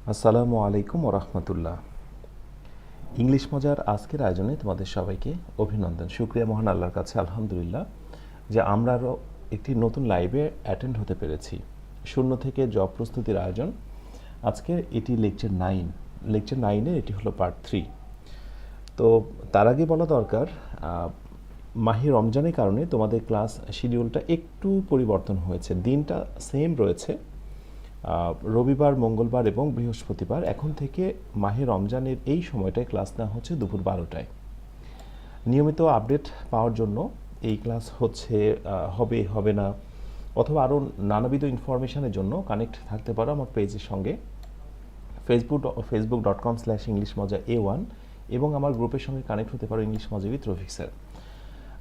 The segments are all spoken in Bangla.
আসসালামু আলাইকুম ওরহমতুল্লাহ। ইংলিশ মজার আজকের আয়োজনে তোমাদের সবাইকে অভিনন্দন। শুকরিয়া মহান আল্লাহর কাছে আলহামদুলিল্লাহ যে আমরা আরও একটি নতুন লাইভে অ্যাটেন্ড হতে পেরেছি। শূন্য থেকে জব প্রস্তুতির আয়োজন। আজকে এটি লেকচার নাইনের এটি হলো পার্ট 3। তো তার আগে বলা দরকার, মাহে রমজানের কারণে তোমাদের ক্লাস শিডিউলটা একটু পরিবর্তন হয়েছে। দিনটা সেম রয়েছে, রবিবার, মঙ্গলবার এবং বৃহস্পতিবার। এখন থেকে মাহে রমজানের এই সময়টায় ক্লাস নেওয়া হচ্ছে দুপুর 12টায়। নিয়মিত আপডেট পাওয়ার জন্য এই ক্লাস হবে না, অথবা আরও নানাবিধ ইনফরমেশনের জন্য কানেক্ট থাকতে পারো আমার পেজের সঙ্গে, facebook.com/englishmoja A1, এবং আমার গ্রুপের সঙ্গে কানেক্ট হতে পারো ইংলিশ মজা উইথ রফিক স্যার।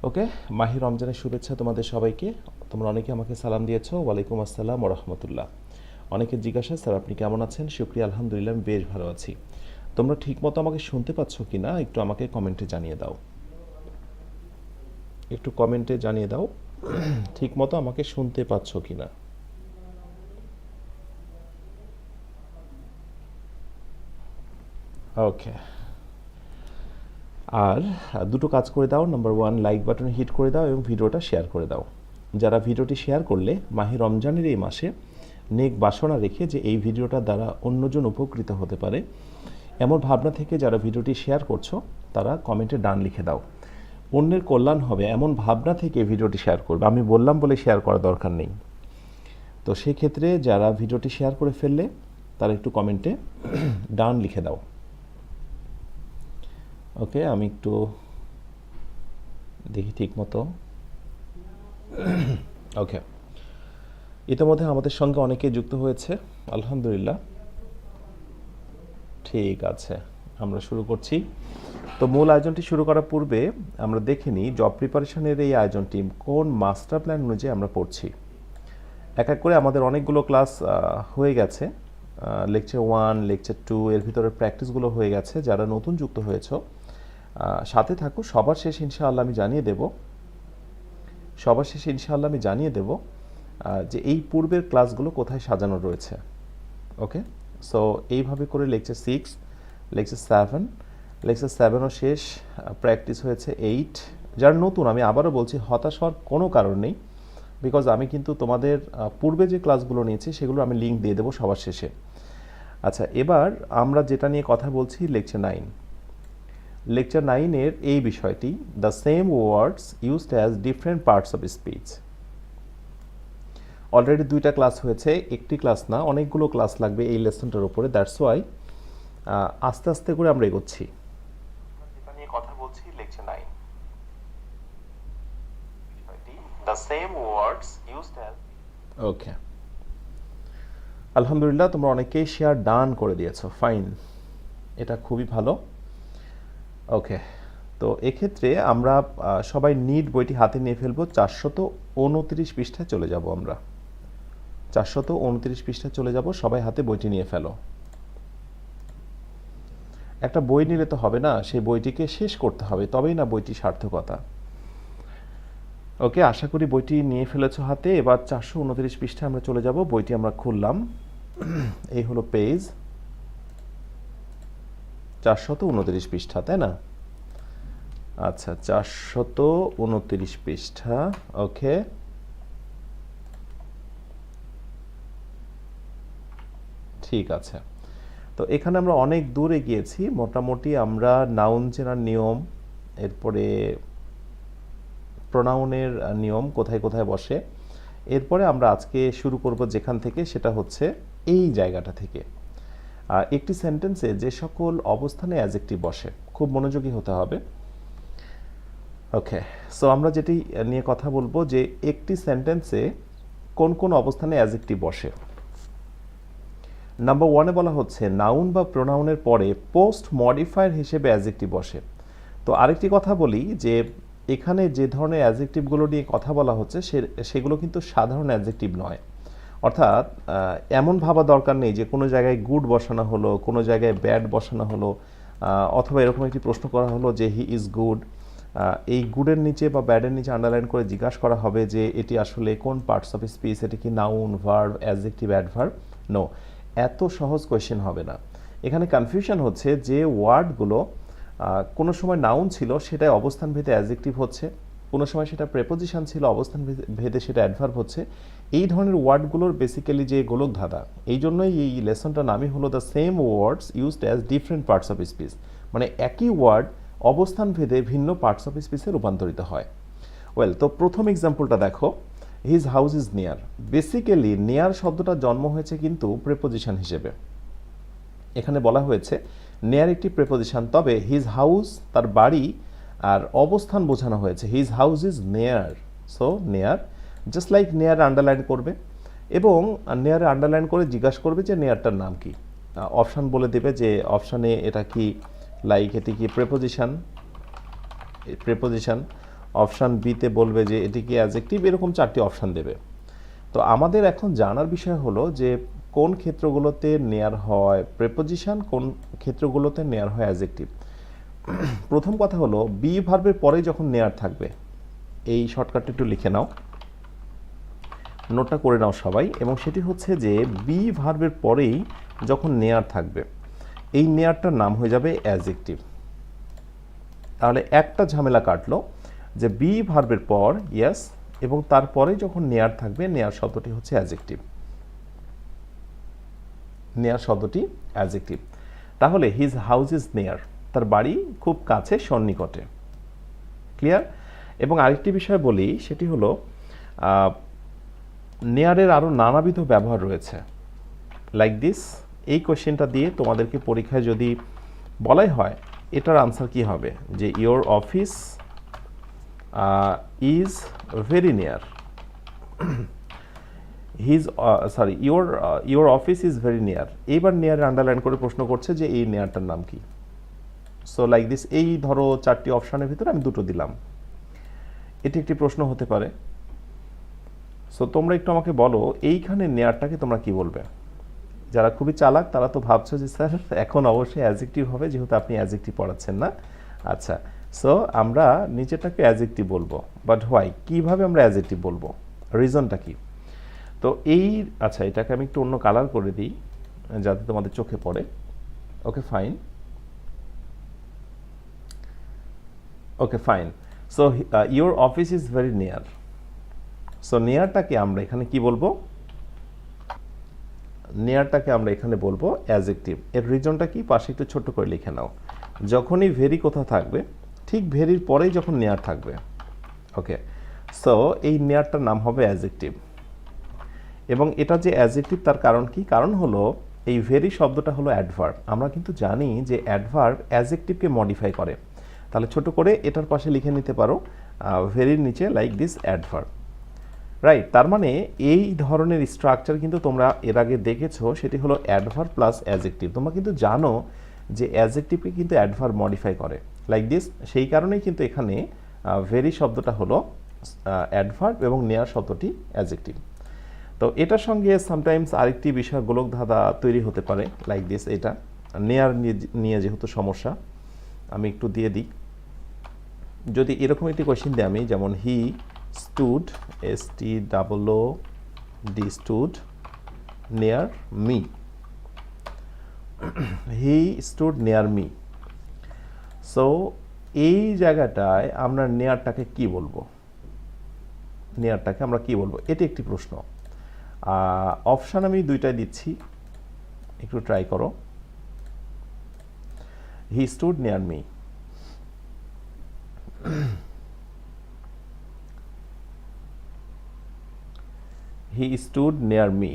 ওকে, মাহে রমজানের শুভেচ্ছা তোমাদের সবাইকে। তোমরা অনেকে আমাকে সালাম দিয়েছো। ওয়ালাইকুম আসসালাম ওরহমতুল্লাহ। অনেকে জিজ্ঞাসা, স্যার আপনি কেমন আছেন? শুক্রিয়া, আলহামদুলিল্লাহ আমি বেশ ভালো আছি। তোমরা ঠিকমতো আমাকে শুনতে পাচ্ছ কি না একটু আমাকে কমেন্টে জানিয়ে দাও, ঠিকমতো আমাকে শুনতে পাচ্ছ কি না। ওকে, আর দুটো কাজ করে দাও। নাম্বার 1, লাইক বাটনে হিট করে দাও এবং ভিডিওটা শেয়ার করে দাও। যারা ভিডিওটি শেয়ার করলে মাহে রমজানের এই মাসে নেক বাসনা রেখে যে এই ভিডিওটার দ্বারা অন্যজন উপকৃত হতে পারে, এমন ভাবনা থেকে যারা ভিডিওটি শেয়ার করছো তারা কমেন্টে ডান লিখে দাও। অন্যের কল্যাণ হবে এমন ভাবনা থেকে ভিডিওটি শেয়ার করবে, আমি বললাম বলে শেয়ার করার দরকার নেই। তো সেক্ষেত্রে যারা ভিডিওটি শেয়ার করে ফেললে তারা একটু কমেন্টে ডান লিখে দাও। ওকে, আমি একটু দেখি ঠিক মতো। ওকে, ইতিমধ্যে আমাদের সঙ্গে অনেকে যুক্ত হয়েছে, আলহামদুলিল্লাহ। ঠিক আছে, আমরা শুরু করছি। তো মূল আয়োজনটি শুরু করার পূর্বে আমরা দেখে নিই জব প্রিপারেশনের এই আয়োজনটি কোন মাস্টার প্ল্যান অনুযায়ী আমরা পড়ছি। এক এক করে আমাদের অনেকগুলো ক্লাস হয়ে গেছে। লেকচার 1, লেকচার 2 এর ভিতরে প্র্যাকটিসগুলো হয়ে গেছে। যারা নতুন যুক্ত হয়েছ সাথে থাকো। সবার শেষে ইনশাআল্লাহ আমি জানিয়ে দেব যে এই পূর্বের ক্লাসগুলো কোথায় সাজানো রয়েছে। ওকে, সো এইভাবে করে লেকচার 6, লেকচার 7ও শেষ। প্র্যাকটিস হয়েছে 8। যারা নতুন, আমি আবারও বলছি, হতাশ হওয়ার কোনো কারণ নেই, বিকজ আমি কিন্তু তোমাদের পূর্বে যে ক্লাসগুলো নিয়েছি সেগুলো আমি লিঙ্ক দিয়ে দেবো সবার শেষে। আচ্ছা, এবার আমরা যেটা নিয়ে কথা বলছি, লেকচার 9-এর এই বিষয়টি, the same words used as different parts of speech. Already 2টা ক্লাস হয়েছে, একটি ক্লাস না, অনেকগুলো ক্লাস লাগবে এই লেসনটার উপরে। দ্যাটস ওয়াই আস্তে আস্তে করে আমরা এগোচ্ছি। যেটা নিয়ে কথা বলছি, lecture 9, the same words used as. Okay, আলহামদুলিল্লাহ তোমরা অনেকেই শেয়ার ডান করে দিয়েছো, ফাইন, এটা খুবই ভালো। ওকে, তো এক্ষেত্রে আমরা সবাই নিট বইটি হাতে নিয়ে ফেলবো। 429 পৃষ্ঠায় চলে যাব আমরা। 429 পৃষ্ঠায় চলে যাব, সবাই হাতে বইটি নিয়ে ফেলো। একটা বই নিলে তো হবে না, সেই বইটিকে শেষ করতে হবে, তবেই না বইটি সার্থকতা। ওকে, আশা করি বইটি নিয়ে ফেলেছো হাতে। এবার 429 পৃষ্ঠায় আমরা চলে যাব। বইটি আমরা খুললাম, এই হলো পেজ 429 পৃষ্ঠা, তাই না? আচ্ছা, 429 পৃষ্ঠা। ওকে, ঠিক আছে। তো এখানে আমরা অনেক দূর এগিয়েছি। মোটামুটি আমরা নাউন চেনার নিয়ম, এরপরে প্রোনাউনের নিয়ম কোথায় কোথায় বসে, এরপরে আমরা আজকে শুরু করব যেখান থেকে, সেটা হচ্ছে এই জায়গাটা থেকে। একটি সেন্টেন্সে যে সকল অবস্থানে অ্যাডজেক্টিভ বসে, খুব মনোযোগী হতে হবে। ওকে, সো আমরা যেটি নিয়ে কথা বলবো যে একটি সেন্টেন্সে কোন কোন অবস্থানে অ্যাডজেক্টিভ বসে। নাম্বার 1-এ বলা হচ্ছে নাউন বা প্রোনাউনের পরে পোস্ট মডিফায়ার হিসেবে অ্যাডজেক্টিভ বসে। তো আরেকটি কথা বলি যে এখানে যে ধরনের অ্যাডজেক্টিভগুলো নিয়ে কথা বলা হচ্ছে সেগুলো কিন্তু সাধারণ অ্যাডজেক্টিভ নয়। অর্থাৎ এমন ভাবা দরকার নেই যে কোনো জায়গায় গুড বসানো হলো, কোনো জায়গায় ব্যাড বসানো হলো, অথবা এরকম একটি প্রশ্ন করা হলো যে হি ইজ গুড। এই গুডের নিচে বা ব্যাডের নিচে আন্ডারলাইন করে জিজ্ঞাসা করা হবে যে এটি আসলে কোন পার্টস অফ স্পিচ, এটি কি noun, verb, adjective, adverb. No, এত সহজ কোয়েশ্চেন হবে না। এখানে কনফিউশন হচ্ছে যে ওয়ার্ডগুলো কোনো সময় নাউন ছিল সেটাই অবস্থান ভেদে অ্যাডজেক্টিভ হচ্ছে, কোনো সময় সেটা প্রেপোজিশন ছিল অবস্থান ভেদে সেটা অ্যাডভার্ব হচ্ছে। এই ধরনের ওয়ার্ডগুলোর বেসিক্যালি যে গোলক ধাঁধা, এই জন্যই এই লেসনটার নামই হলো the same words used as different parts of speech, মানে একই ওয়ার্ড অবস্থান ভেদে ভিন্ন পার্টস অফ স্পিচে রূপান্তরিত হয়। ওয়েল, তো প্রথম এক্সাম্পলটা দেখো, his house is near. Basically near শব্দটা জন্ম হয়েছে কিন্তু প্রেপোজিশন হিসেবে। এখানে বলা হয়েছে নেয়ার একটি প্রেপোজিশন, তবে হিজ হাউস তার বাড়ি আর অবস্থান বোঝানো হয়েছে, হিজ হাউস ইজ নেয়ার। সো নেয়ার, জাস্ট লাইক নেয়ার আন্ডারলাইন করবে এবং নেয়ারে আন্ডারলাইন করে জিজ্ঞাসা করবে যে নেয়ারটার নাম কি। অপশান বলে দেবে যে অপশানে এটা কি, লাইক এটি কি প্রেপোজিশন, অপশান বিতে বলবে যে এটি কি অ্যাডজেক্টিভ, এরকম 4টি অপশান দেবে। তো আমাদের এখন জানার বিষয় হলো যে কোন ক্ষেত্রগুলোতে নেয়ার হয় প্রেপোজিশন, কোন ক্ষেত্রগুলোতে নেয়ার হয় অ্যাডজেক্টিভ। প্রথম কথা হলো বি ভার্বের পরে যখন নেয়ার থাকবে, এই শর্টকাটটা একটু লিখে নাও, নোটটা করে নাও সবাই, এবং সেটি হচ্ছে যে বি ভার্বের পরেই যখন নেয়ার থাকবে এই নেয়ারটার নাম হয়ে যাবে অ্যাডজেক্টিভ। তাহলে একটা ঝামেলা কাটলো যে বি ভার্বের পর ইয়েস এবং তারপরে যখন নেয়ার থাকবে নেয়ার শব্দটি হচ্ছে অ্যাডজেক্টিভ, নেয়ার শব্দটি অ্যাডজেক্টিভ। তাহলে হিজ হাউস ইজ নেয়ার, তার বাড়ি খুব কাছে সন্নিকটে। ক্লিয়ার? এবং আরেকটি বিষয় বলি, সেটি হলো নেয়ারের আরও নানাবিধ ব্যবহার রয়েছে। লাইক দিস, এই কোশ্চেনটা দিয়ে তোমাদেরকে পরীক্ষায় যদি বলাই হয় এটার আনসার কি হবে, যে your office is very near, your office is very near. এইবার নেয়ার আন্ডারলাইন করে প্রশ্ন করছে যে এই নেয়ারটার নাম কি। সো লাইক দিস, এই ধরো 4টি অপশানের ভিতরে আমি 2টো দিলাম, এটি একটি প্রশ্ন হতে পারে। সো তোমরা একটু আমাকে বলো এইখানে নেয়ারটাকে তোমরা কি বলবে। যারা খুবই চালাক তারা তো ভাবছো যে স্যার এখন অবশ্যই অ্যাডজেক্টিভ হবে, যেহেতু আপনি অ্যাডজেক্টিভ পড়াচ্ছেন না। আচ্ছা, সো আমরা নিচেটাকে অ্যাডজেক্টিভ বলবো, বাট হোয়াই, কীভাবে আমরা অ্যাডজেক্টিভ বলবো, রিজনটা কি? তো আচ্ছা, এটাকে আমি একটু অন্য কালার করে দিই যাতে তোমাদের চোখে পড়ে। Okay fine, so your office is very near. So নিয়ারটাকে আমরা এখানে কি বলবো, নেয়ারটাকে আমরা এখানে বলবো অ্যাডজেক্টিভ। এর রিজনটা কি পাশে একটু ছোট্ট করে লিখে নাও। যখনই ভেরি কোথাও থাকবে ঠিক ভেরির পরেই যখন নেয়ার থাকবে, ওকে, সো এই নেয়ারটার নাম হবে অ্যাডজেক্টিভ। এবং এটা যে অ্যাডজেক্টিভ তার কারণ কি, কারণ হলো এই ভেরি শব্দটা হলো অ্যাডভার্ব। আমরা কিন্তু জানি যে অ্যাডভার্ব অ্যাডজেক্টিভকে মডিফাই করে। তাহলে ছোট করে এটার পাশে লিখে নিতে পারো ভেরির নিচে লাইক দিস অ্যাডভার্ব, রাইট। তার মানে এই ধরনের স্ট্রাকচার কিন্তু তোমরা এর আগে দেখেছো, সেটি হলো অ্যাডভার্ব প্লাস অ্যাডজেক্টিভ। তোমরা কিন্তু জানো যে অ্যাডজেক্টিভকে কিন্তু অ্যাডভার্ব মডিফাই করে লাইক দিস। সেই কারণেই কিন্তু এখানে ভেরি শব্দটা হলো অ্যাডভার্ব এবং নেয়ার শব্দটি অ্যাডজেক্টিভ। তো এটার সঙ্গে সামটাইমস আরেকটি বিষয় গোলক ধাঁধা তৈরি হতে পারে লাইক দিস। এটা নেয়ার নিয়ে যেহেতু সমস্যা, আমি একটু দিয়ে দিই। যদি এরকম একটি কোয়েশ্চেন দিই আমি, যেমন হি stood, STOOD, stood near me. He stood near me. So এই জায়গাটায় আমরা নেয়ারটাকে কি বলবো, নেয়ারটাকে আমরা কি বলবো, এটি একটি প্রশ্ন। অপশান আমি 2টাই দিচ্ছি, একটু ট্রাই করো। He stood near me. He stood near me.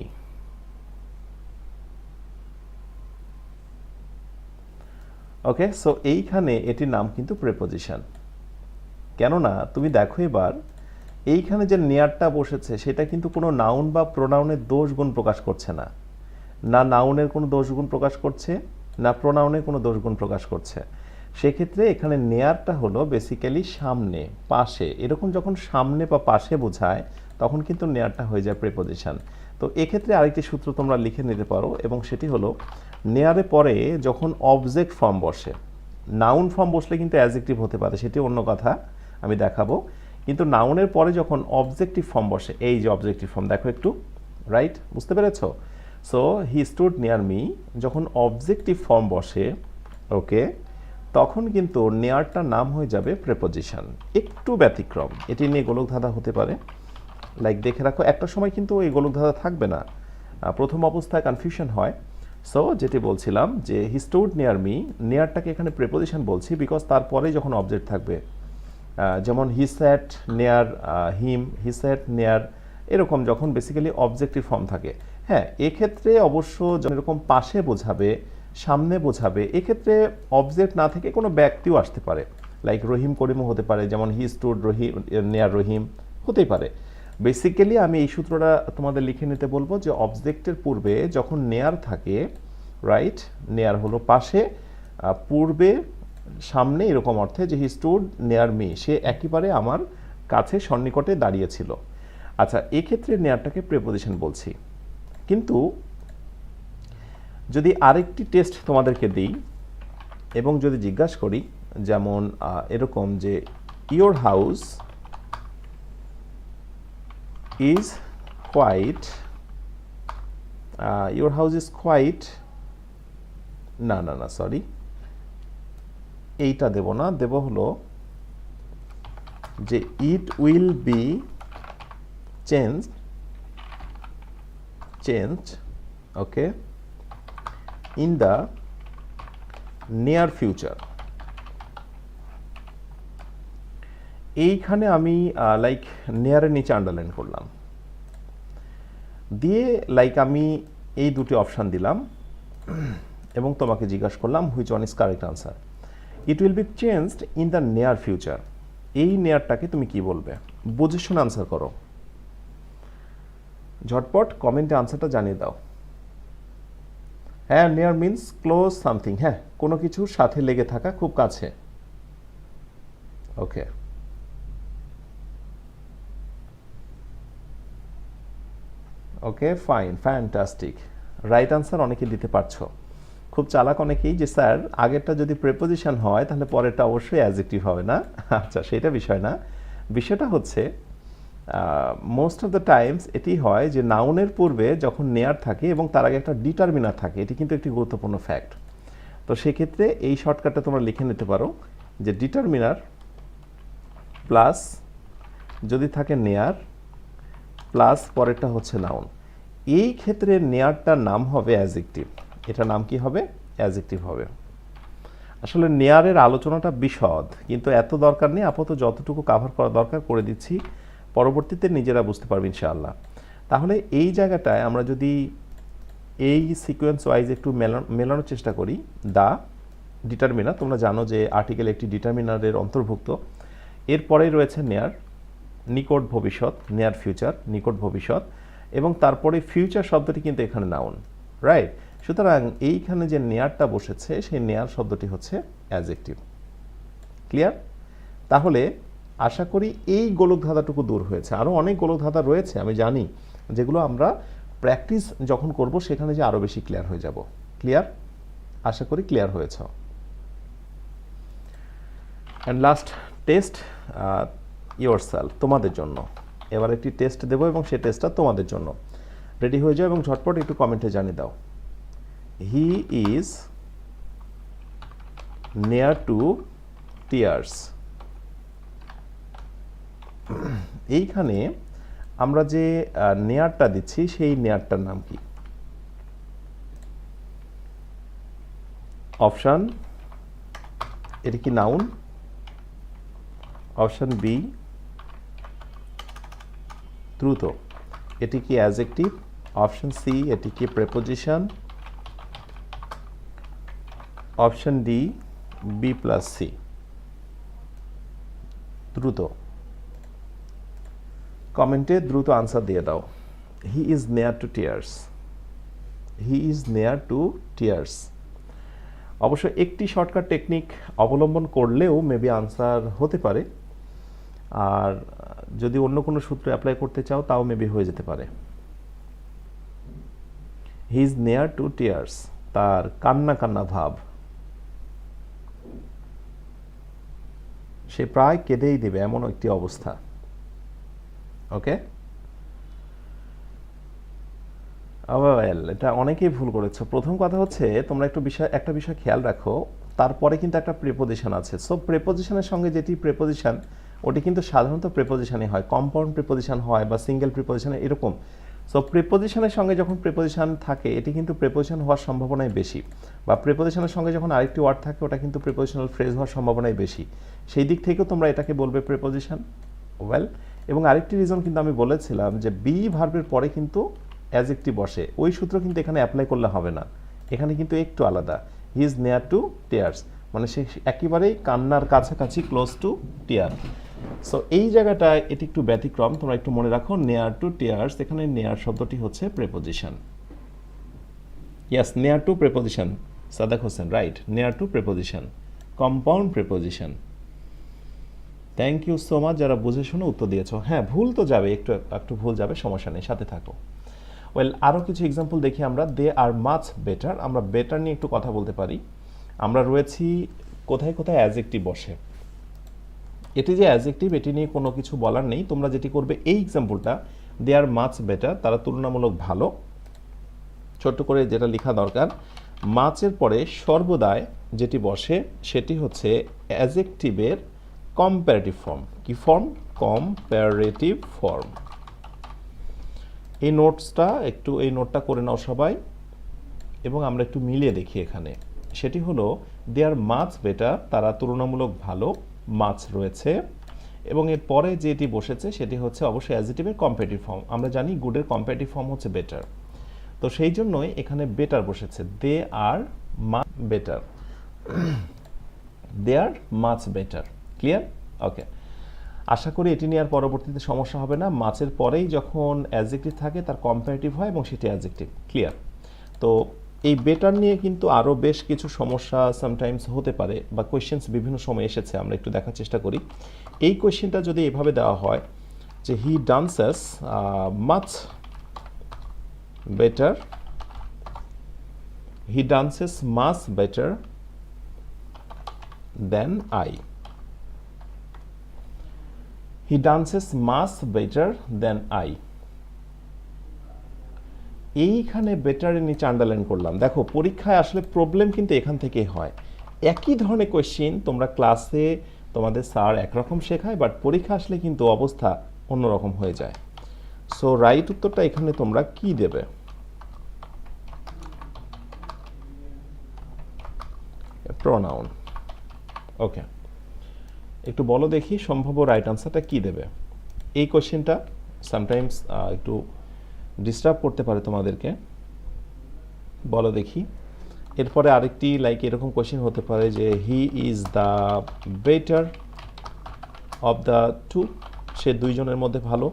Okay, so এইখানে এটির নাম কিন্তু প্রেপোজিশন। কেননা তুমি দেখো এবার এইখানে যে নেয়ারটা বসেছে সেটা কিন্তু কোনো নাউন বা প্রোনাউনের দোষ গুণ প্রকাশ করছে না, না নাউনের কোনো দোষ গুণ প্রকাশ করছে, না প্রোনাউনের কোনো দোষ গুণ প্রকাশ করছে। সেক্ষেত্রে এখানে নেয়ারটা হলো বেসিক্যালি সামনে, পাশে, এরকম যখন সামনে বা পাশে বোঝায় তখন কিন্তু নেয়ারটা হয়ে যায় প্রেপোজিশন। তো এক্ষেত্রে আরেকটি সূত্র তোমরা লিখে নিতে পারো, এবং সেটি হলো নেয়ারে পরে যখন অবজেক্ট ফর্ম বসে, নাউন ফর্ম বসলে কিন্তু অ্যাডজেক্টিভ হতে পারে, সেটি অন্য কথা, আমি দেখাবো। কিন্তু নাউনের পরে যখন অবজেক্টিভ ফর্ম বসে, এই যে অবজেক্টিভ ফর্ম দেখো একটু, রাইট, বুঝতে পেরেছো? So he stood near me, যখন অবজেক্টিভ ফর্ম বসে, ওকে, তখন কিন্তু নেয়ারটার নাম হয়ে যাবে প্রেপোজিশন। একটু ব্যতিক্রম, এটি নিয়ে গোলকধাঁধা হতে পারে। লাইক দেখে রাখো, একটা সময় কিন্তু এই গোলকধাঁধা থাকবে না, প্রথম অবস্থায় কনফিউশন হয়। সো যেটি বলছিলাম যে হি স্টুড নিয়ার মি, নিয়ারটাকে এখানে প্রেপোজিশন বলছি বিকজ তারপরে যখন অবজেক্ট থাকবে, যেমন হি স্যাট নেয়ার হিম, হি স্যাট নেয়ার, এরকম যখন বেসিক্যালি অবজেক্টিভ ফর্ম থাকে। হ্যাঁ, এক্ষেত্রে অবশ্য এরকম পাশে বোঝাবে, সামনে বোঝাবে, এক্ষেত্রে অবজেক্ট না থেকে কোনো ব্যক্তিও আসতে পারে, লাইক রহিম করিমও হতে পারে, যেমন হি স্টুড রহিম নেয়ার রহিম হতেই পারে। বেসিক্যালি আমি এই সূত্রটা তোমাদের লিখে নিতে বলবো যে অবজেক্টের পূর্বে যখন নেয়ার থাকে, রাইট, নেয়ার হলো পাশে, পূর্বে সামনে, এরকম অর্থে যে হি স্টুড নেয়ার মি, সে একেবারে আমার কাছে সন্নিকটে দাঁড়িয়েছিল। আচ্ছা, এক্ষেত্রে নেয়ারটাকে প্রেপোজিশন বলছি। কিন্তু যদি আরেকটি টেস্ট তোমাদেরকে দিই এবং যদি জিজ্ঞাসা করি, যেমন এরকম যে your house is quiet, your house is quiet, না না না সরি, এইটা দেব না, দেব হলো যে ইট will be change, okay, in the near future. এইখানে আমি লাইক নিয়ারের নিচে আন্ডারলাইন করলাম, দিয়ে লাইক আমি এই দুটি অপশান দিলাম এবং তোমাকে জিজ্ঞাসা করলাম which one is correct answer. It will be changed in the near future, এই নেয়ারটাকে তুমি কি বলবে? বুঝে শুনে আনসার করো, ঝটপট কমেন্টে আনসারটা জানিয়ে দাও। হ্যাঁ, নিয়ার মিন্স ক্লোজ সামথিং, হ্যাঁ, কোনো কিছুর সাথে লেগে থাকা, খুব কাছে। Okay, okay fine, fantastic, right answer অনেকে দিতে পারছো। খুব চালাক অনেকেই যে স্যার আগেরটা যদি প্রেপোজিশন হয় তাহলে পরেরটা অবশ্যই অ্যাডজেক্টিভ হবে না। আচ্ছা, সেটা বিষয় না, বিষয়টা হচ্ছে মোস্ট অফ দ্য টাইমস এটি হয় যে নাউনের পূর্বে যখন নেয়ার থাকে এবং তার আগে একটা ডিটারমিনার থাকে, এটি কিন্তু একটি গুরুত্বপূর্ণ ফ্যাক্ট। তো সেক্ষেত্রে এই শর্টকাটটা তোমরা লিখে নিতে পারো যে ডিটারমিনার প্লাস যদি থাকে নেয়ার প্লাস পরেরটা হচ্ছে নাউন, এই ক্ষেত্রে নেয়ারটার নাম হবে অ্যাডজেক্টিভ। এটা নাম কি হবে? অ্যাডজেক্টিভ হবে। আসলে নেয়ারের আলোচনাটা বিশদ, কিন্তু এত দরকার নেই, আপাতত যতটুকু কাভার করা দরকার করে দিচ্ছি, পরবর্তীতে নিজেরা বুঝতে পারবে ইনশাআল্লাহ। তাহলে এই জায়গাটায় আমরা যদি এই সিকোয়েন্স ওয়াইজ একটু মেলানোর চেষ্টা করি, দা ডিটারমিনার, তোমরা জানো যে আর্টিকেল একটি ডিটারমিনারের অন্তর্ভুক্ত, এরপরেই রয়েছে নেয়ার, নিকট ভবিষ্যৎ, নেয়ার ফিউচার, নিকট ভবিষ্যৎ, এবং তারপরে ফিউচার শব্দটি কিন্তু এখানে নাউন, রাইট। সুতরাং এইখানে যে নেয়ারটা বসেছে সেই নেয়ার শব্দটি হচ্ছে অ্যাডজেক্টিভ। ক্লিয়ার? তাহলে আশা করি এই গোলকধাঁধাটুকু দূর হয়েছে। আরও অনেক গোলকধাঁধা রয়েছে আমি জানি, যেগুলো আমরা প্র্যাকটিস যখন করব সেখানে যে আরও বেশি ক্লিয়ার হয়ে যাব। ক্লিয়ার? আশা করি ক্লিয়ার হয়েছে। অ্যান্ড লাস্ট টেস্ট ইয়োরসেলফ, তোমাদের জন্য এবার একটি টেস্ট দেব এবং সেই টেস্টটা তোমাদের জন্য। রেডি হয়ে যাও এবং ঝটপট একটু কমেন্টে জানিয়ে দাও। He is near to tears. এইখানে আমরা যে নেয়ারটা দিচ্ছি সেই নেয়ারটার নাম কি? অপশান, এটি কি নাউন? অপশান বি দ্রুত, এটি কি অ্যাডজেক্টিভ? অপশান সি এটি কি preposition? Option D B plus C. দ্রুত কমেন্টে দ্রুত আনসার দিয়ে দাও। He is near to tears, he is near to tears. অবশ্য একটি শর্টকাট টেকনিক অবলম্বন করলেও মেবি আনসার হতে পারে, আর যদি অন্য কোনো সূত্র অ্যাপ্লাই করতে চাও তাও মেবি হয়ে যেতে পারে। He is near to tears, তার কান্না কান্না ভাব, সে প্রায় কেঁদেই দেবে এমন একটি অবস্থা। ওকে, ওয়েল, এটা অনেকেই ভুল করেছো। প্রথম কথা হচ্ছে তোমরা একটা বিষয় খেয়াল রাখো, তারপরে কিন্তু একটা প্রিপোজিশন আছে। সো প্রিপোজিশনের সঙ্গে যেটি প্রিপোজিশন, ওটি কিন্তু সাধারণত প্রিপোজিশনই হয়, কম্পাউন্ড প্রিপোজিশন হয় বা সিঙ্গেল প্রিপোজিশন এরকম। সো প্রিপোজিশনের সঙ্গে যখন প্রিপোজিশন থাকে, এটি কিন্তু প্রিপোজিশন হওয়ার সম্ভাবনাই বেশি, বা প্রিপোজিশনের সঙ্গে যখন আরেকটি ওয়ার্ড থাকে, ওটা কিন্তু প্রিপোজিশনাল ফ্রেজ হওয়ার সম্ভাবনাই বেশি। সেই দিক থেকেও তোমরা এটাকে বলবে প্রিপোজিশন। ওয়েল, এবং আরেকটি রিজন কিন্তু আমি বলেছিলাম যে বি ভার্বের পরে কিন্তু অ্যাজেক্টিভ বসে, ওই সূত্র কিন্তু এখানে অ্যাপ্লাই করলে হবে না, এখানে কিন্তু একটু আলাদা। He is near to tears, মানে সে একেবারেই কান্নার কাছাকাছি, ক্লোজ টু টিয়ার। সো এই জায়গাটায় এটি একটু ব্যতিক্রম, তোমরা একটু মনে রাখো, নেয়ার টু টিয়ার্স, এখানে নেয়ার শব্দটি হচ্ছে preposition. Yes, near to preposition, Sadak Hossain, right, near to preposition, compound preposition. Thank you so much যারা বুঝে শুনে উত্তর দিয়েছো। হ্যাঁ, ভুল তো যাবে, একটু একটু ভুল যাবে, সমস্যা নেই, সাথে থাকো। ওয়েল, আরও কিছু এক্সাম্পল দেখি আমরা। দে আর মাচ বেটার, আমরা বেটার নিয়ে একটু কথা বলতে পারি। আমরা রয়েছি কোথায় কোথায় অ্যাজেক্টিভ বসে। এটি যে অ্যাজেক্টিভ, এটি নিয়ে কোনো কিছু বলার নেই। তোমরা যেটি করবে, এই এক্সাম্পলটা, দে আর মাচ বেটার, তারা তুলনামূলক ভালো, ছোট্ট করে যেটা লেখা দরকার, মাচের পরে সর্বদাই যেটি বসে সেটি হচ্ছে অ্যাজেক্টিভের কম্পারেটিভ ফর্ম। কি ফর্ম? Comparative form. এই নোটটা করে নাও সবাই, এবং আমরা একটু মিলিয়ে দেখি এখানে। সেটি হলো দে আর মাচ বেটার, তারা তুলনামূলক ভালো, মাচ রয়েছে, এবং এর পরে যেটি বসেছে সেটি হচ্ছে অবশ্যই অ্যাডজেক্টিভের কম্পারেটিভ ফর্ম। আমরা জানি গুডের কম্পারেটিভ ফর্ম হচ্ছে বেটার, তো সেই জন্যই এখানে বেটার বসেছে। They are much better, they are much better. Clear? Okay, আশা করি এটি নিয়ে আর পরবর্তীতে সমস্যা হবে না। মাচের পরেই যখন অ্যাডজেক্টিভ থাকে তার কম্পারেটিভ হয় এবং সেটি অ্যাডজেক্টিভ। ক্লিয়ার? তো এই বেটার নিয়ে কিন্তু আরও বেশ কিছু সমস্যা সামটাইমস হতে পারে, বা কোয়েশ্চেন্স বিভিন্ন সময় এসেছে, আমরা একটু দেখার চেষ্টা করি। এই কোয়েশ্চেনটা যদি এভাবে দেওয়া হয় যে he dances much better, he dances much better than I, he dances much better than I. এইখানে বেটারের নিচে আন্ডারলাইন করলাম। দেখো, পরীক্ষায় আসলে প্রবলেম কিন্তু এখান থেকেই হয়। একই ধরনের কোয়েশ্চেন তোমরা ক্লাসে তোমাদের স্যার একরকম শেখায়, বাট পরীক্ষা আসলে কিন্তু অবস্থা অন্যরকম হয়ে যায়। সো রাইট উত্তরটা এখানে তোমরা কি দেবে? প্রোনাউন। ওকে, একটু বলো দেখি সম্ভাব্য রাইট আনসারটা কি দেবে। এই কোয়েশ্চেনটা সামটাইমস একটু ডিস্টার্ব করতে পারে তোমাদেরকে, বলো দেখি। এরপরে আরেকটি লাইক এরকম কোয়েশ্চেন হতে পারে যে he is the better of the two, সে দুইজনের মধ্যে ভালো।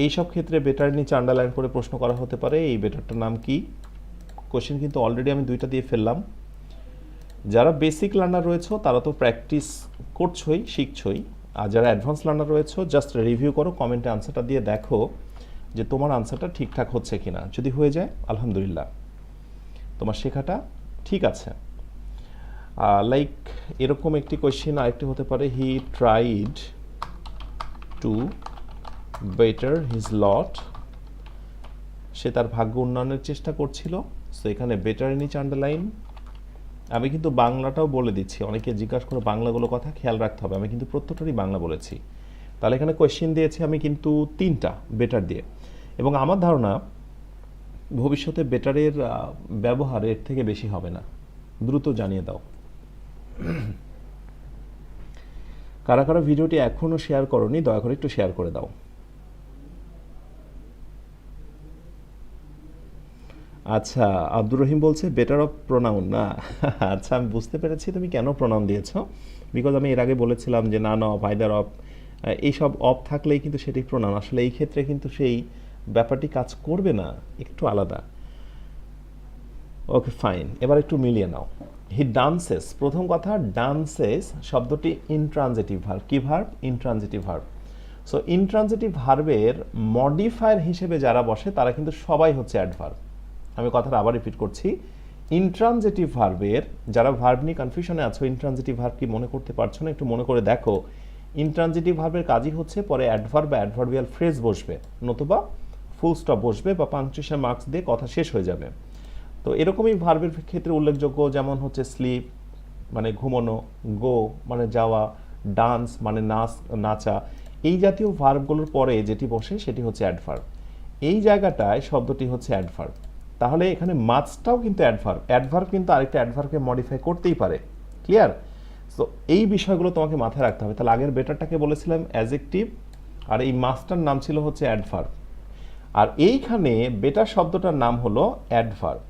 এই সব ক্ষেত্রে বেটার নিচে আন্ডারলাইন করে প্রশ্ন করা হতে পারে এই বেটারটার নাম কি। কোয়েশ্চেন কিন্তু অলরেডি আমি দুইটা দিয়ে ফেললাম। যারা বেসিক লার্নার রয়েছে তারা তো প্র্যাকটিস করছোই, শিখছোই, আর যারা অ্যাডভান্স লার্নার রয়েছে জাস্ট রিভিউ করো, কমেন্টে আনসারটা দিয়ে দেখো যে তোমার আনসারটা ঠিকঠাক হচ্ছে কিনা। যদি হয়ে যায় আলহামদুলিল্লাহ, তোমার শেখাটা ঠিক আছে। লাইক এরকম একটি কোয়েশ্চেন আরেকটি হতে পারে he tried to better his lot, সে তার ভাগ্য উন্নয়নের চেষ্টা করছিল। সো এখানে বেটার নিচে আন্ডারলাইন। আমি কিন্তু বাংলাটাও বলে দিচ্ছি, অনেকে জিজ্ঞাসা করে বাংলাগুলো কথা খেয়াল রাখতে হবে, আমি কিন্তু প্রত্যেকটারই বাংলা বলেছি। তাহলে এখানে কোয়েশ্চেন দিয়েছি আমি কিন্তু 3টা বেটার দিয়ে, এবং আমার ধারণা ভবিষ্যতে বেটারের ব্যবহার এর থেকে বেশি হবে না। দ্রুত জানিয়ে দাও কারা কারা ভিডিওটি এখনও শেয়ার করোনি, দয়া করে একটু শেয়ার করে দাও। আচ্ছা, আব্দুর রহিম বলছে বেটার অফ প্রোনাউন না। আচ্ছা, আমি বুঝতে পেরেছি তুমি কেন প্রোনাউন দিয়েছ, বিকজ আমি এর আগে বলেছিলাম যে নান অফ, আইদার অফ, এইসব অফ থাকলেই কিন্তু সেটি প্রোনাউন। আসলে এই ক্ষেত্রে কিন্তু সেই ব্যাপারটি কাজ করবে না, একটু আলাদা। ওকে ফাইন, এবার একটু মিলিয়ে নাও। হি ডান্সেস, প্রথম কথা ডান্সেস শব্দটি ইনট্রানজিটিভ ভার্ব। কি verb? Intransitive verb. So intransitive ভার্বের মডিফায়ার হিসেবে যারা বসে তারা কিন্তু সবাই হচ্ছে অ্যাডভার্ব। আমি কথাটা আবার রিপিট করছি, ইনট্রানজিটিভ ভার্বের যারা ভার্ব নিয়ে কনফিউশনে আছো, ইনট্রানজিটিভ ভার্ব কি মনে করতে পারছো না, একটু মনে করে দেখো। ইনট্রানজিটিভ ভার্বের কাজই হচ্ছে পরে অ্যাডভার্ব বা অ্যাডভার্বিয়াল ফ্রেজ বসবে, নতুবা ফুল স্টপ বসবে বা পাংচুয়েশন মার্কস দিয়ে কথা শেষ হয়ে যাবে। তো এরকমই ভার্বের ক্ষেত্রে উল্লেখযোগ্য যেমন হচ্ছে স্লিপ মানে ঘুমানো, গো মানে যাওয়া, ডান্স মানে নাচা, এই জাতীয় ভার্বগুলোর পরে যেটি বসে সেটি হচ্ছে অ্যাডভার্ব। এই জায়গাটায় শব্দটি হচ্ছে অ্যাডভার্ব। তাহলে এখানে মাস্টটাও কিন্তু অ্যাডভার্ব। অ্যাডভার্ব কিন্তু আরেকটা অ্যাডভার্বকে মডিফাই করতেই পারে। ক্লিয়ার? সো এই বিষয়গুলো তোমাকে মাথায় রাখতে হবে। তাহলে আগের বেটারটাকে বলেছিলাম অ্যাডজেক্টিভ, আর এই মাস্টার নাম ছিল হচ্ছে অ্যাডভার্ব। আর এইখানে বেটার শব্দটার নাম হলো অ্যাডভার্ব,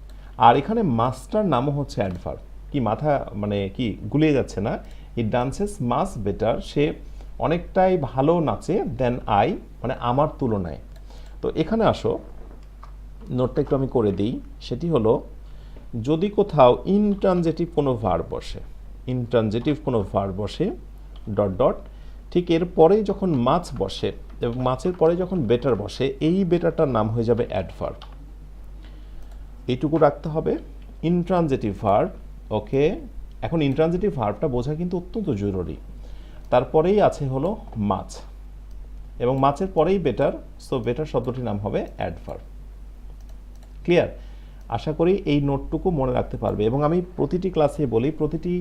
আর এখানে মাস্টার নামও হচ্ছে অ্যাডভার্ব। কি মাথা মানে কি গুলিয়ে যাচ্ছে না? হি ডান্সেস মাস বেটার, সে অনেকটাই ভালো নাচে, দেন আই মানে আমার তুলনায়। তো এখানে আসো, নোটটা একটু আমি করে দিই। সেটি হলো, যদি কোথাও ইনট্রানজেটিভ কোনো ভার্ব বসে, ইনট্রানজেটিভ কোনো ভার্ব বসে ডট ডট, ঠিক এর পরেই যখন মাছ বসে এবং মাছের পরে যখন বেটার বসে, এই বেটারটার নাম হয়ে যাবে অ্যাডভার্ব। এইটুকু রাখতে হবে। ইনট্রানজেটিভ ভার্ব, ওকে। এখন ইনট্রানজেটিভ ভার্বটা বোঝা কিন্তু অত্যন্ত জরুরি। তারপরেই আছে হলো মাছ, এবং মাছের পরেই বেটার, সো বেটার শব্দটির নাম হবে অ্যাডভার্ব। ক্লিয়ার? আশা করি এই নোটটুকু মনে রাখতে পারবে। এবং আমি প্রতিটি ক্লাসে বলি, প্রতিটি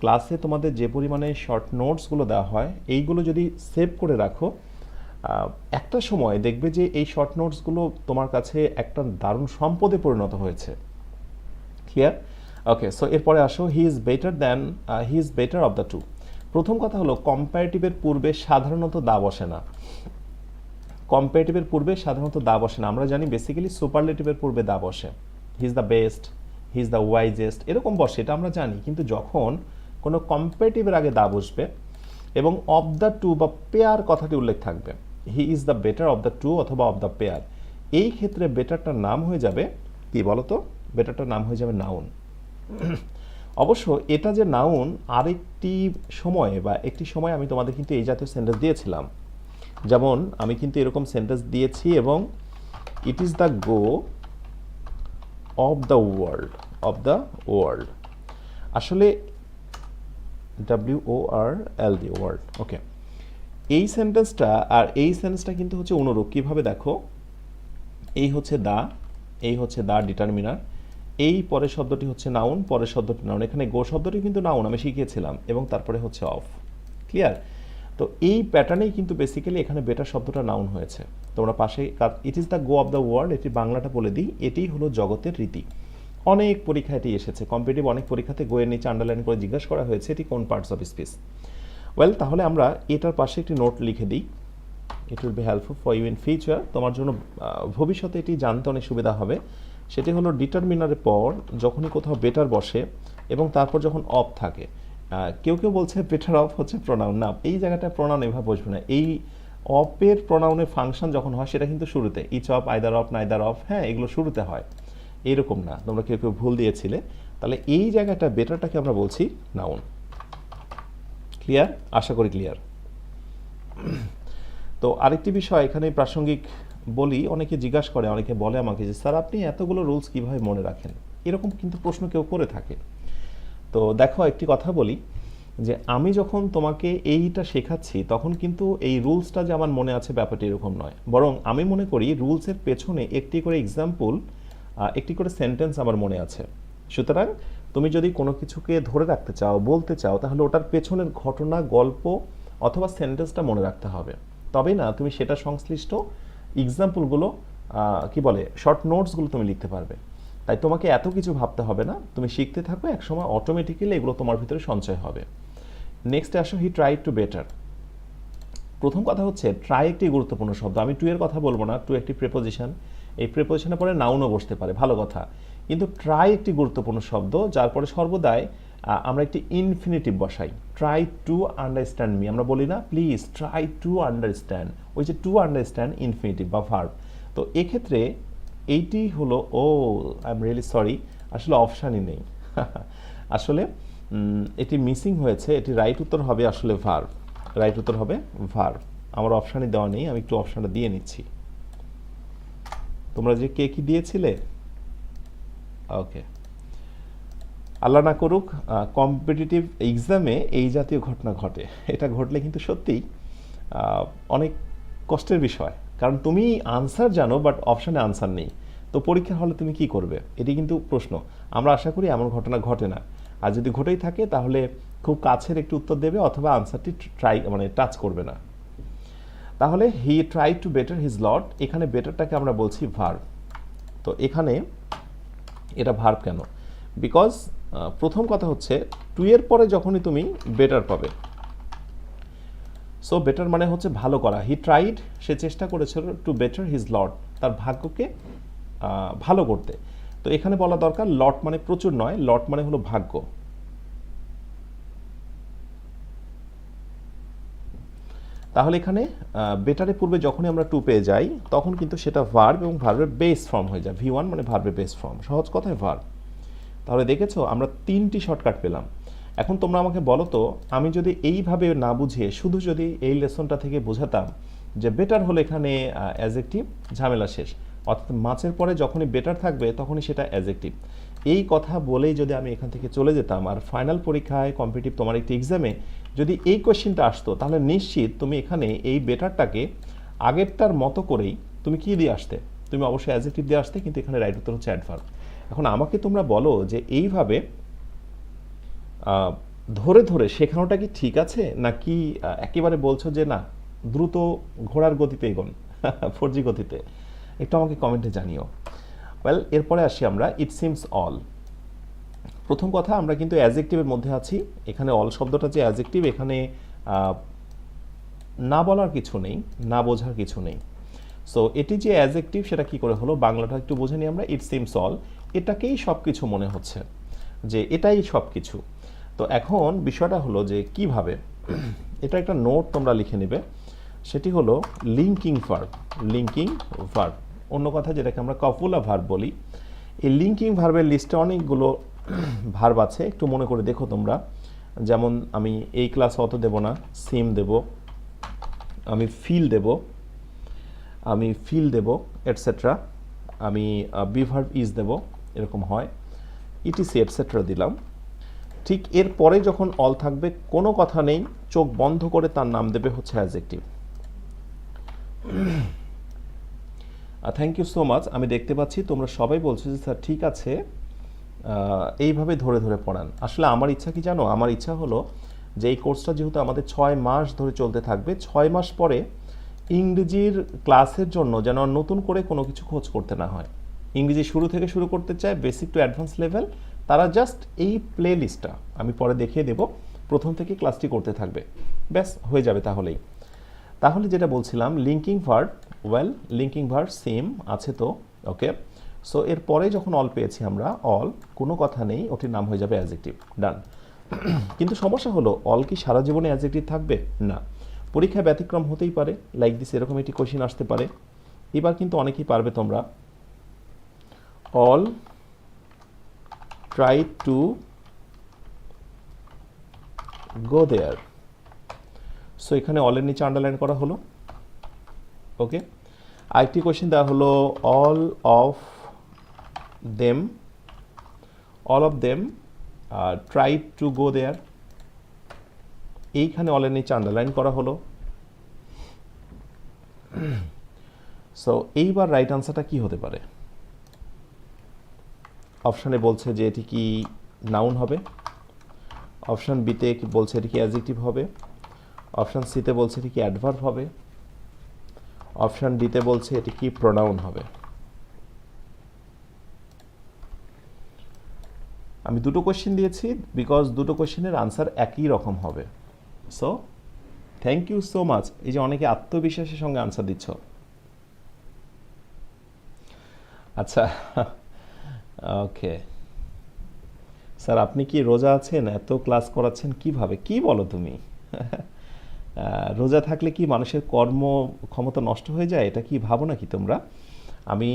ক্লাসে তোমাদের যে পরিমাণে শর্ট নোটসগুলো দেওয়া হয়, এইগুলো যদি সেভ করে রাখো, একটা সময় দেখবে যে এই শর্ট নোটসগুলো তোমার কাছে একটা দারুণ সম্পদে পরিণত হয়েছে। ক্লিয়ার? ওকে, সো এরপরে আসো, he is better of the two. প্রথম কথা হলো, কম্পারেটিভের পূর্বে সাধারণত দা বসে না। কম্পারেটিভের পূর্বে সাধারণত দা বসে না। আমরা জানি বেসিক্যালি সুপারলেটিভের পূর্বে দা বসে। হি is the best, he is the wisest, এরকম বসে, এটা আমরা জানি। কিন্তু যখন কোনো কম্পারেটিভের আগে দা বসবে এবং অফ দ্য টু বা পেয়ার কথাটি উল্লেখ থাকবে, he is the better of the two অথবা অফ দ্য পেয়ার, এই ক্ষেত্রে বেটারটার নাম হয়ে যাবে কি বলতো? বেটারটার নাম হয়ে যাবে নাউন। অবশ্য এটা যে নাউন, আরেকটি সময়ে বা একটি সময় আমি তোমাদের কিন্তু এই জাতীয় সেন্টেন্স দিয়েছিলাম। যেমন আমি কিন্তু এরকম সেন্টেন্স দিয়েছি, এবং it is the go of the world, of the world, আসলে WORLD, ওয়ার্ল্ড। ওকে, এই সেন্টেন্সটা আর এই সেন্টেন্সটা কিন্তু হচ্ছে অনুরূপ। কিভাবে দেখো, এই হচ্ছে দা, এই হচ্ছে দা ডিটারমিনার, এই পরের শব্দটি হচ্ছে নাউন, পরের শব্দটি নাউন, এখানে গো শব্দটি কিন্তু নাউন আমি শিখিয়েছিলাম, এবং তারপরে হচ্ছে অফ। ক্লিয়ার? তো এই প্যাটার্নেই কিন্তু বেসিক্যালি এখানে বেটার শব্দটা নাউন হয়েছে। তোমরা পাশে it is the go of the world, এটি বাংলাটা বলে দিই, এটিই হলো জগতের রীতি। অনেক পরীক্ষায় এটি এসেছে, কম্পিটিটিভ অনেক পরীক্ষাতে গোয়ের নিচে আন্ডারলাইন করে জিজ্ঞাসা করা হয়েছে এটি কোন পার্টস অফ স্পিচ। ওয়েল, তাহলে আমরা এটার পাশে একটি নোট লিখে দিই। It will be helpful for you in future. তোমার জন্য ভবিষ্যতে এটি জানতে অনেক সুবিধা হবে। সেটি হলো, ডিটারমিনারের পর যখনই কোথাও বেটার বসে এবং তারপর যখন অফ থাকে, কেউ কেউ বলছে বেটার অফ হচ্ছে প্রোনাউন। না, এই জায়গাটায় প্রোনাউন এভাবে বসবে না। এই অফের প্রোনাউনের ফাংশন যখন হয় সেটা কিন্তু শুরুতে, each of, either of, neither of, হ্যাঁ, এগুলো শুরুতে হয়। এইরকম না, তোমরা কেউ কেউ ভুল দিয়েছিলে। তাহলে এই জায়গাটা বেটারটাকে আমরা বলছি নাউন। ক্লিয়ার? আশা করি ক্লিয়ার। তো আরেকটি বিষয় এখানে প্রাসঙ্গিক বলি, অনেকে জিজ্ঞাসা করে, অনেকে বলে আমাকে যে স্যার আপনি এতগুলো রুলস কিভাবে মনে রাখেন, এরকম কিন্তু প্রশ্ন কেউ করে থাকে। তো দেখো, একটি কথা বলি, যে আমি যখন তোমাকে এইটা শেখাচ্ছি তখন কিন্তু এই রুলসটা যে আমার মনে আছে ব্যাপারটা এরকম নয়, বরং আমি মনে করি রুলসের পেছনে একটি করে এক্সাম্পল, একটি করে সেন্টেন্স আমার মনে আছে। সুতরাং তুমি যদি কোনো কিছুকে ধরে রাখতে চাও, বলতে চাও, তাহলে ওটার পেছনের ঘটনা, গল্প অথবা সেন্টেন্সটা মনে রাখতে হবে। তবেই না তুমি সেটা সংশ্লিষ্ট এক্সাম্পলগুলো, কি বলে, শর্ট নোটসগুলো তুমি লিখতে পারবে। তাই তোমাকে এত কিছু ভাবতে হবে না, তুমি শিখতে থাকবে, একসময় অটোমেটিক্যালি এগুলো তোমার ভিতরে সঞ্চয় হবে। নেক্সটে আসো, হি ট্রাই টু বেটার। প্রথম কথা হচ্ছে, ট্রাই একটি গুরুত্বপূর্ণ শব্দ। আমি টু এর কথা বলবো না, টু একটি প্রেপোজিশন, এই প্রেপোজিশনের পরে নাউনও বসতে পারে, ভালো কথা। কিন্তু ট্রাই একটি গুরুত্বপূর্ণ শব্দ, যার পরে সর্বদাই আমরা একটি ইনফিনিটিভ বসাই। ট্রাই টু আন্ডারস্ট্যান্ড মি, আমরা বলি না প্লিজ ট্রাই টু আন্ডারস্ট্যান্ড, ওই যে টু আন্ডারস্ট্যান্ড ইনফিনিটিভ বা ভার্ব। তো এক্ষেত্রে এইটি হলো, আই এম রিয়েলি সরি, আসলে অপশানই নেই। আসলে এটি মিসিং হয়েছে, এটি রাইট উত্তর হবে আসলে ভার্ব, রাইট উত্তর হবে ভার্ব। আমার অপশানই দেওয়া নেই, আমি একটু অপশানটা দিয়ে নিচ্ছি। তোমরা যে কে কি দিয়েছিলে? ওকে, আল্লাহ না করুক কম্পিটিটিভ এক্সামে এই জাতীয় ঘটনা ঘটে। এটা ঘটলে কিন্তু সত্যিই অনেক কষ্টের বিষয়। কারণ তুমি আনসার জানো বাট অপশানে আনসার নেই। তো পরীক্ষার হলে তুমি কি করবে, এটি কিন্তু প্রশ্ন। আমরা আশা করি এমন ঘটনা ঘটে না, আর যদি ঘটেই থাকে তাহলে খুব কাছের একটি উত্তর দেবে অথবা আনসারটি টাচ করবে না। তাহলে he try to better his lot, এখানে বেটারটাকে আমরা বলছি ভার্ব। তো এখানে এটা ভার্ব কেন? বিকজ প্রথম কথা হচ্ছে টু এর পরে যখনই তুমি বেটার পাবে, সো বেটার মানে হচ্ছে ভালো করা। হি ট্রাইড, সে চেষ্টা করেছিল টু বেটার হিজ লট, তার ভাগ্যকে ভালো করতে। তো এখানে বলা দরকার লট মানে প্রচুর নয়, লট মানে হলো ভাগ্য। তাহলে এখানে বেটারের পূর্বে যখনই আমরা টু পেয়ে যাই তখন কিন্তু সেটা ভার্ব এবং ভার্বের বেস ফর্ম হয়ে যায়। V1 মানে ভার্বের বেস ফর্ম, সহজ কথায় ভার্ব। তাহলে দেখেছো আমরা 3টি শর্টকাট পেলাম। এখন তোমরা আমাকে বলো তো, আমি যদি এইভাবে না বুঝিয়ে শুধু যদি এই লেসনটা থেকে বোঝাতাম যে বেটার হলো এখানে অ্যাডজেক্টিভ, ঝামেলা শেষ। অর্থাৎ মাছের পরে যখনই বেটার থাকবে তখনই সেটা অ্যাডজেক্টিভ। এই কথা বলেই যদি আমি এখান থেকে চলে যেতাম আর ফাইনাল পরীক্ষায় কম্পিটিটিভ তোমার একটি এক্সামে যদি এই কোয়েশ্চেনটা আসতো, তাহলে নিশ্চিত তুমি এখানে এই বেটারটাকে আগেরটার মতো করেই তুমি কি দিয়ে আসতে, তুমি অবশ্যই অ্যাডজেক্টিভ দিয়ে আসতে, কিন্তু এখানে রাইট উত্তর হচ্ছে অ্যাডভার্ব। এখন আমাকে তোমরা বলো যে এইভাবে ধরে ধরে শেখানোটা কি ঠিক আছে, নাকি একেবারে বলছো যে না দ্রুত ঘোড়ার গতিতে এগোন 4G গতিতে? একটু আমাকে কমেন্টে জানিও। ওয়েল, এরপরে আসি আমরা ইট সিমস অল। প্রথম কথা, আমরা কিন্তু অ্যাডজেক্টিভের মধ্যে আছি। এখানে অল শব্দটা যে অ্যাডজেক্টিভ, এখানে না বলার কিছু নেই, না বোঝার কিছু নেই। সো এটি যে অ্যাডজেক্টিভ সেটা কি করে হলো, বাংলাটা একটু বুঝে নিই আমরা। ইট সিমস অল, এটাকেই সব কিছু মনে হচ্ছে, যে এটাই সব কিছু। তো এখন বিষয়টা হলো যে কিভাবে, এটা একটা নোট তোমরা লিখে নেবে। সেটি হলো লিঙ্কিং ভার্ব। লিঙ্কিং ভার্ব, অন্য কথা যেটাকে আমরা কপুলা ভার্ব বলি। এই লিঙ্কিং ভার্বের লিস্টে অনেকগুলো ভার্ব আছে, একটু মনে করে দেখো তোমরা। যেমন আমি এই ক্লাস অত দেব না, সিম দেব, আমি ফিল দেব, এটসেট্রা। আমি বি ভার্ব ইজ দেব, এরকম হয়। ইটিসি এটসেট্রা দিলাম। ঠিক এর পরে যখন অল থাকবে, কোনো কথা নেই, চোখ বন্ধ করে তার নাম দেবে হচ্ছে adjective. Thank you so much. আমি দেখতে পাচ্ছি তোমরা সবাই বলছো যে স্যার ঠিক আছে, এইভাবে ধরে ধরে পড়ান। আসলে আমার ইচ্ছা কি জানো, আমার ইচ্ছা হলো যে এই কোর্সটা যেহেতু আমাদের 6 মাস ধরে চলতে থাকবে, 6 মাস পরে ইংরেজির ক্লাসের জন্য যেন নতুন করে কোনো কিছু খোঁজ করতে না হয়। ইংরেজি শুরু থেকে শুরু করতে চায়, বেসিক টু অ্যাডভান্স লেভেল, তারা জাস্ট এই প্লে লিস্টটা আমি পরে দেখিয়ে দেব, প্রথম থেকে ক্লাসটি করতে থাকবে, ব্যাস হয়ে যাবে তাহলেই। তাহলে যেটা বলছিলাম, linking verb, well linking verb same আছে তো, ওকে। সো এর পরে যখন অল পেয়েছি আমরা, অল কোনো কথা নেই, ওটির নাম হয়ে যাবে অ্যাডজেক্টিভ, ডান। কিন্তু সমস্যা হলো, অল কি সারা জীবনে অ্যাডজেক্টিভ থাকবে? না, পরীক্ষায় ব্যতিক্রম হতেই পারে, লাইক দিস এরকম একটি কোশ্চেন আসতে পারে। এবার কিন্তু অনেকেই পারবে তোমরা। All try to go there. So এখানে অলের নিচে আন্ডারলাইন করা হলো, ওকে। আরেকটি কোশ্চেন দেওয়া হলো, all of them try to go there. এইখানে অলের নিচে আন্ডারলাইন করা হলো। সো এইবার রাইট আনসারটা কি হতে পারে? অপশানে বলছে যে এটি কি নাউন হবে, অপশান বিতে বলছে এটি কি অ্যাডজেক্টিভ হবে, অপশান সিতে বলছে এটি কি অ্যাডভার্ব হবে, অপশান ডিতে বলছে এটি কি প্রোনাউন হবে। আমি দুটো কোশ্চেন দিয়েছি, বিকজ দুটো কোশ্চেনের আনসার একই রকম হবে। So thank you so much. এই যে অনেকে আত্মবিশ্বাসের সঙ্গে আনসার দিচ্ছ। আচ্ছা, ওকে স্যার, আপনি কি রোজা আছেন? এত ক্লাস করাচ্ছেন কিভাবে? কি বলো তুমি? রোজা থাকলে কি মানুষের কর্ম ক্ষমতা নষ্ট হয়ে যায়? এটা কি ভাবো নাকি তোমরা? আমি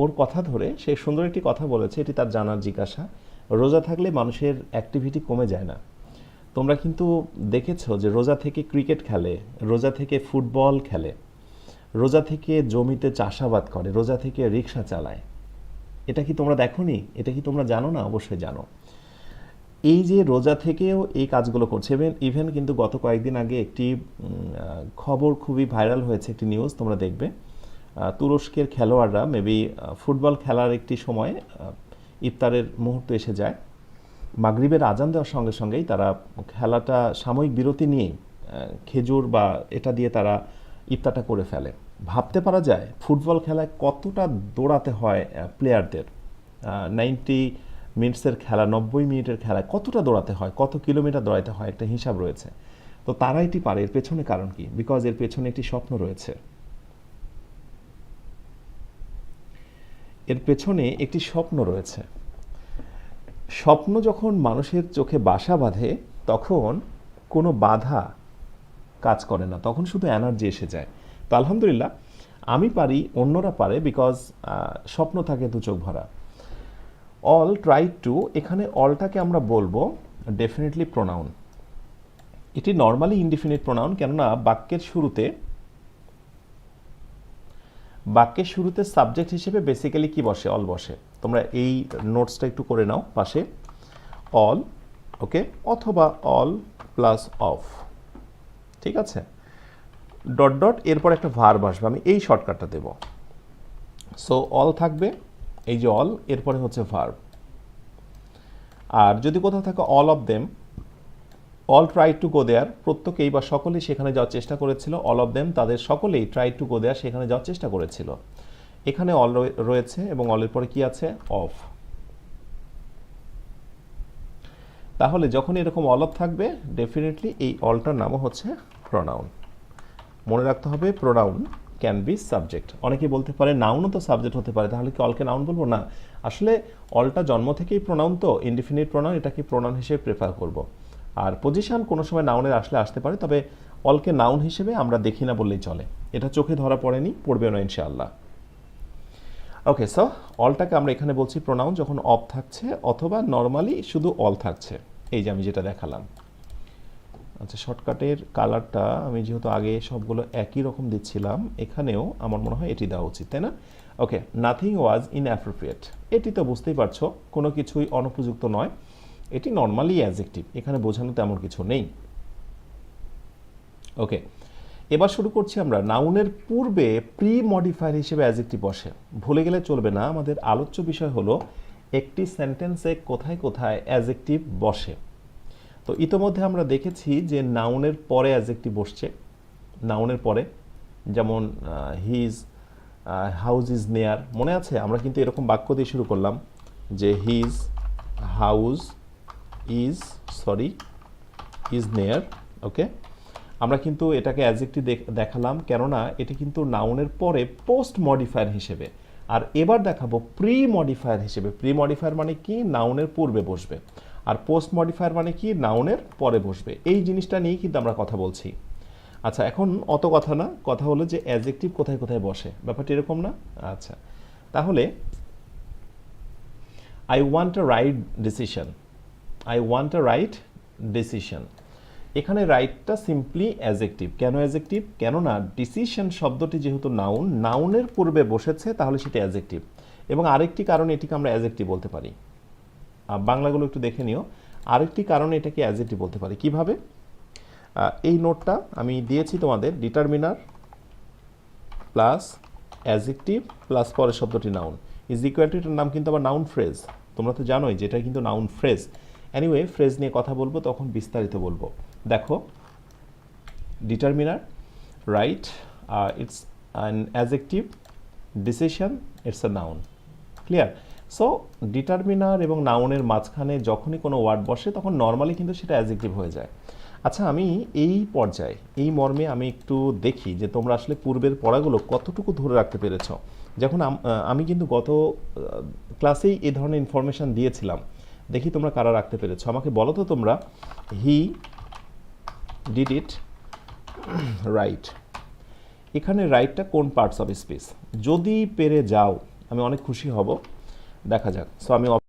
ওর কথা ধরে সে সুন্দর একটি কথা বলেছে, এটি তার জানার জিজ্ঞাসা। রোজা থাকলে মানুষের অ্যাক্টিভিটি কমে যায় না। তোমরা কিন্তু দেখেছো যে রোজা থেকে ক্রিকেট খেলে, রোজা থেকে ফুটবল খেলে, রোজা থেকে জমিতে চাষাবাদ করে, রোজা থেকে রিক্সা চালায়। এটা কি তোমরা দেখোনি? এটা কি তোমরা জানো না? অবশ্যই জানো। এই যে রোজা থেকেও এই কাজগুলো করছে। ইভেন কিন্তু গত কয়েকদিন আগে একটি খবর খুবই ভাইরাল হয়েছে, একটি নিউজ তোমরা দেখবে। তুরস্কের খেলোয়াড়রা মেবি ফুটবল খেলার একটি সময় ইফতারের মুহূর্ত এসে যায়, মাগরিবের আজান দেওয়ার সঙ্গে সঙ্গেই তারা খেলাটা সাময়িক বিরতি নিয়ে খেজুর বা এটা দিয়ে তারা ইফতারটা করে ফেলে। ভাবতে পারা যায় ফুটবল খেলায় কতটা দৌড়াতে হয় প্লেয়ারদের। 90 মিনিটসের খেলা, 90 মিনিটের খেলায় কতটা দৌড়াতে হয়, কত কিলোমিটার দৌড়াতে হয়, একটা হিসাব রয়েছে। তো তারা এটি পারে, এর পেছনে কারণ কি? বিকজ এর পেছনে একটি স্বপ্ন রয়েছে। এর পেছনে একটি স্বপ্ন রয়েছে। স্বপ্ন যখন মানুষের চোখে বাসা বাঁধে তখন কোনো বাধা কাজ করে না, তখন শুধু এনার্জি এসে যায়। তো আলহামদুলিল্লাহ আমি পারি, অন্যরা পারে, বিকজ স্বপ্ন থাকে দু চোখ ভরা। অল ট্রাই টু, এখানে অলটাকে আমরা বলবো ডেফিনেটলি প্রোনাউন। এটি নর্মালি ইনডিফিনিট প্রোনাউন, কেননা বাক্যের শুরুতে সাবজেক্ট হিসেবে বেসিক্যালি কি বসে? অল বসে। তোমরা এই নোটসটা একটু করে নাও পাশে। অল, ওকে, অথবা অল প্লাস অফ, ঠিক আছে? ডট ডট, এরপর একটা ভার্ব আসবে, আমি এই শর্টকাটটা দেব। সো অল থাকবে, এই যে অল, এরপরে হচ্ছে ভার্ব। আর যদি কোথাও থাকে all of them, all try to go there, প্রত্যেকেই বা সকলেই সেখানে যাওয়ার চেষ্টা করেছিল। অল অফ দেম, তাদের সকলেই ট্রাই টু গো দেয়ার, সেখানে যাওয়ার চেষ্টা করেছিল। এখানে অল রয়েছে এবং অলের পরে কি আছে? অফ। তাহলে যখন এরকম অল অফ থাকবে ডেফিনেটলি এই অলটার নামও হচ্ছে প্রোনাউন। মনে রাখতে হবে প্রোনাউন ক্যান বি সাবজেক্ট। অনেকে বলতে পারে নাউনও তো সাবজেক্ট হতে পারে, তাহলে কি অলকে নাউন বলবো? না, আসলে অলটা জন্ম থেকেই প্রোনাউন, তো ইনডিফিনিট প্রোনাউন, এটাকে প্রোনাউন হিসেবে প্রেফার করব। আর পজিশন কোনো সময় নাউনের আসতে পারে, তবে অলকে নাউন হিসেবে আমরা দেখি না বললেই চলে। এটা চোখে ধরা পড়েনি, পড়বেও না ইনশাআল্লাহ। ওকে, সো অলটাকে আমরা এখানে বলছি প্রোনাউন যখন অফ থাকছে অথবা নর্মালি শুধু অল থাকছে। এই যে আমি যেটা দেখালাম। আচ্ছা, শর্টকাটের কালারটা আমি যেহেতু আগে সবগুলো একই রকম দিচ্ছিলাম, এখানেও আমার মনে হয় এটি দেওয়া উচিত, তাই না? ওকে, নাথিং ওয়াজ ইনঅ্যাপ্রোপ্রিয়েট, এটি তো বুঝতেই পারছো কোনো কিছুই অনুপযুক্ত নয়, এটি নর্মালি অ্যাডজেক্টিভ, এখানে বোঝানো তেমন কিছু নেই। ওকে, এবার শুরু করছি আমরা। নাউনের পূর্বে প্রি মডিফায়ার হিসেবে অ্যাডজেক্টিভ বসে, ভুলে গেলে চলবে না। আমাদের আলোচ্য বিষয় হলো একটি সেন্টেন্সে কোথায় কোথায় অ্যাডজেক্টিভ বসে। তো ইতোমধ্যে আমরা দেখেছি যে নাউনের পরে অ্যাডজেক্টিভ বসছে, নাউনের পরে, যেমন হিজ হাউস ইজ নেয়ার, মনে আছে? আমরা কিন্তু এরকম বাক্য দিয়ে শুরু করলাম যে হিজ হাউস ইজ নেয়ার। ওকে, আমরা কিন্তু এটাকে অ্যাডজেক্টিভ দেখালাম, কেননা এটি কিন্তু নাউনের পরে পোস্ট মডিফায়ার হিসেবে। আর এবার দেখাবো প্রি মডিফায়ার হিসেবে। প্রি মডিফায়ার মানে কি? নাউনের পূর্বে বসবে। আর পোস্ট মডিফায়ার মানে কি? নাউনের পরে বসবে। এই জিনিসটা নিয়েই কিন্তু আমরা কথা বলছি। আচ্ছা, এখন অত কথা না, কথা হলো যে অ্যাডজেক্টিভ কোথায় কোথায় বসে, ব্যাপারটা এরকম না? আচ্ছা, তাহলে I want a right decision, এখানে রাইটটা সিম্পলি অ্যাডজেক্টিভ। কেন অ্যাডজেক্টিভ? কেননা ডিসিশন শব্দটি যেহেতু নাউনের পূর্বে বসেছে, তাহলে সেটা অ্যাডজেক্টিভ। এবং আরেকটি কারণে এটিকে আমরা অ্যাডজেক্টিভ বলতে পারি। বাংলাগুলো একটু দেখে নিও। আরেকটি কারণে এটাকে অ্যাডজেক্টিভ বলতে পারি। কিভাবে? এই নোটটা আমি দিয়েছি তোমাদের, ডিটারমিনার প্লাস অ্যাডজেক্টিভ প্লাস পরের শব্দটি নাউন ইজ ইকুয়াল টু, এটার নাম কিন্তু আবার নাউন ফ্রেজ। তোমরা তো জানোই যে এটা কিন্তু নাউন ফ্রেজ। এনিওয়ে, ফ্রেজ নিয়ে কথা বলবো, তখন বিস্তারিত বলবো। দেখো, determiner, right, it's an adjective, decision, it's a noun. Clear? So determiner এবং নাউনের মাঝখানে যখনই কোনো ওয়ার্ড বসে তখন নর্মালি কিন্তু সেটা অ্যাডজেক্টিভ হয়ে যায়। আচ্ছা, আমি এই পর্যায়ে এই মর্মে আমি একটু দেখি যে তোমরা আসলে পূর্বের পড়াগুলো কতটুকু ধরে রাখতে পেরেছ। যখন আমি কিন্তু গত ক্লাসেই এই ধরনের ইনফরমেশান দিয়েছিলাম, দেখি তোমরা কারা রাখতে পেরেছ। আমাকে বলো তো তোমরা, হি ডিড ইট রাইট, এখানে রাইটটা কোন পার্টস অফ স্পিচ? যদি পেরে যাও আমি অনেক খুশি হব, দেখা যাক। সো আমি